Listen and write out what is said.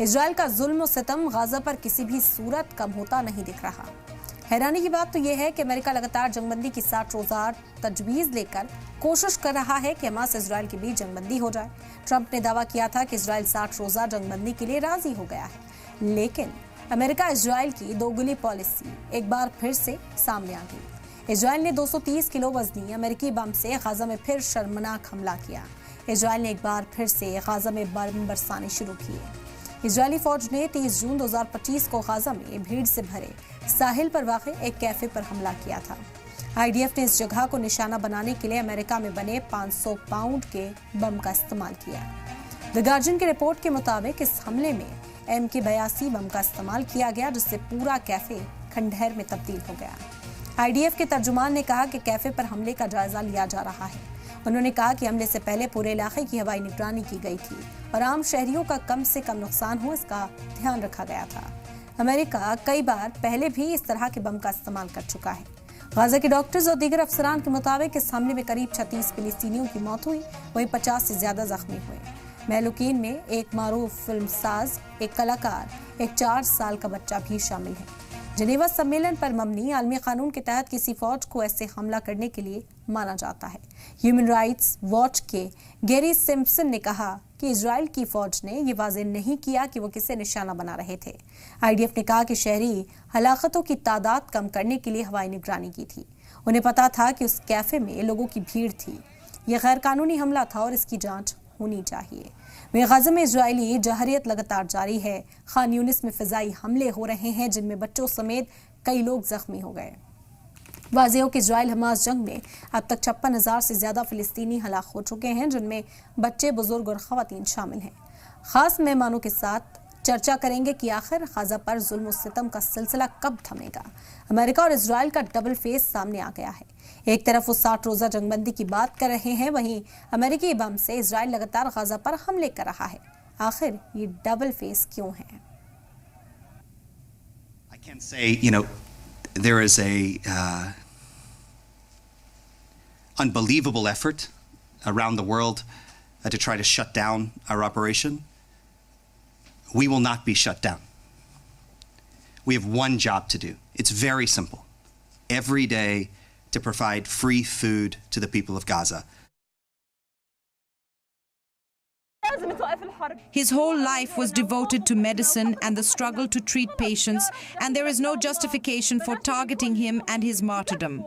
Israel का जुल्म और सितम गाजा पर किसी भी सूरत कम होता नहीं दिख रहा। हैरानी की बात तो यह है कि अमेरिका लगातार जंगबंदी की 60 रोजा तजवीज लेकर कोशिश कर रहा है कि हमास इजराइल के बीच जंगबंदी हो जाए। ट्रंप ने दावा किया था कि इजराइल 60 रोजा जंगबंदी के लिए राजी हो गया है, लेकिन अमेरिका इजराइल की दोगुली पॉलिसी एक बार फिर से सामने आ गई। इजराइल ने 230 किलो वजनी अमेरिकी बम से गाजा में फिर शर्मनाक हमला किया। इजराइल ने एक बार फिर से गाजा में बम बरसाने शुरू किए। इजरायली फौज ने 30 जून 2025 को गाजा में भीड़ से भरे साहिल पर वाक़े एक कैफे पर हमला किया था। आईडीएफ ने इस जगह को निशाना बनाने के लिए अमेरिका में बने 500 पाउंड के बम का इस्तेमाल किया। द गार्जियन की रिपोर्ट के मुताबिक इस हमले में MK-82 बम का इस्तेमाल किया गया, जिससे पूरा कैफे खंडहर में तब्दील हो गया। आईडीएफ के तर्जुमान ने कहा कि कैफे पर हमले का जायजा लिया जा रहा है। उन्होंने कहा कि हमले से पहले पूरे इलाके की हवाई निगरानी की गई थी और आम शहरियों का कम से कम नुकसान हो, इसका ध्यान रखा गया था। अमेरिका कई बार पहले भी इस तरह के बम का इस्तेमाल कर चुका है। गाजा के डॉक्टर्स और दीगर अफसरान के मुताबिक इस हमले में करीब 36 फिलिस्तीनियों की मौत हुई, वहीं 50 से ज्यादा जख्मी हुए। महलूकीन में एक मारूफ फिल्मसाज, एक कलाकार, एक 4 साल का बच्चा भी शामिल है। जनेवा सम्मेलन पर मबनी आलमी कानून के तहत किसी फौज को ऐसे हमला करने के लिए माना जाता है। ह्यूमन राइट्स वॉच के गैरी सिम्पसन ने कहा कि इजराइल की फौज ने ये वाज़ेह नहीं किया कि वो किसे निशाना बना रहे थे। आईडीएफ ने कहा कि शहरी हलाकतों की तादाद कम करने के लिए हवाई निगरानी की थी। उन्हें पता था कि उस कैफे में लोगों की भीड़ थी। यह गैर कानूनी हमला था और इसकी जांच होनी चाहिए। वहीं गाजा में इजरायली जहरियत लगातार जारी है। खान यूनिस में फिजाई हमले हो रहे हैं, जिनमें बच्चों समेत कई लोग जख्मी हो गए। वाज़ेह हो कि इजराइल हमास जंग में अब तक 56,000 से ज्यादा फिलिस्तीनी हलाक हो चुके हैं, जिनमें बच्चे, बुजुर्ग और खवातीन शामिल हैं। खास मेहमानों के साथ चर्चा करेंगे कि आखिर गाजा पर जुल्म और सितम का सिलसिला कब थमेगा। अमेरिका और इजराइल का डबल फेस सामने आ गया है। एक तरफ वो 60 रोजा जंगबंदी की बात कर रहे हैं, वहीं अमेरिकी बम से इजराइल लगातार गाजा पर हमले कर रहा है। आखिर ये डबल फेस क्यों है? I can say, there is a unbelievable effort around the world to try to shut down our operation. We will not be shut down. We have one job to do. It's very simple. Every day to provide free food to the people of Gaza. His whole life was devoted to medicine and the struggle to treat patients, and there is no justification for targeting him and his martyrdom.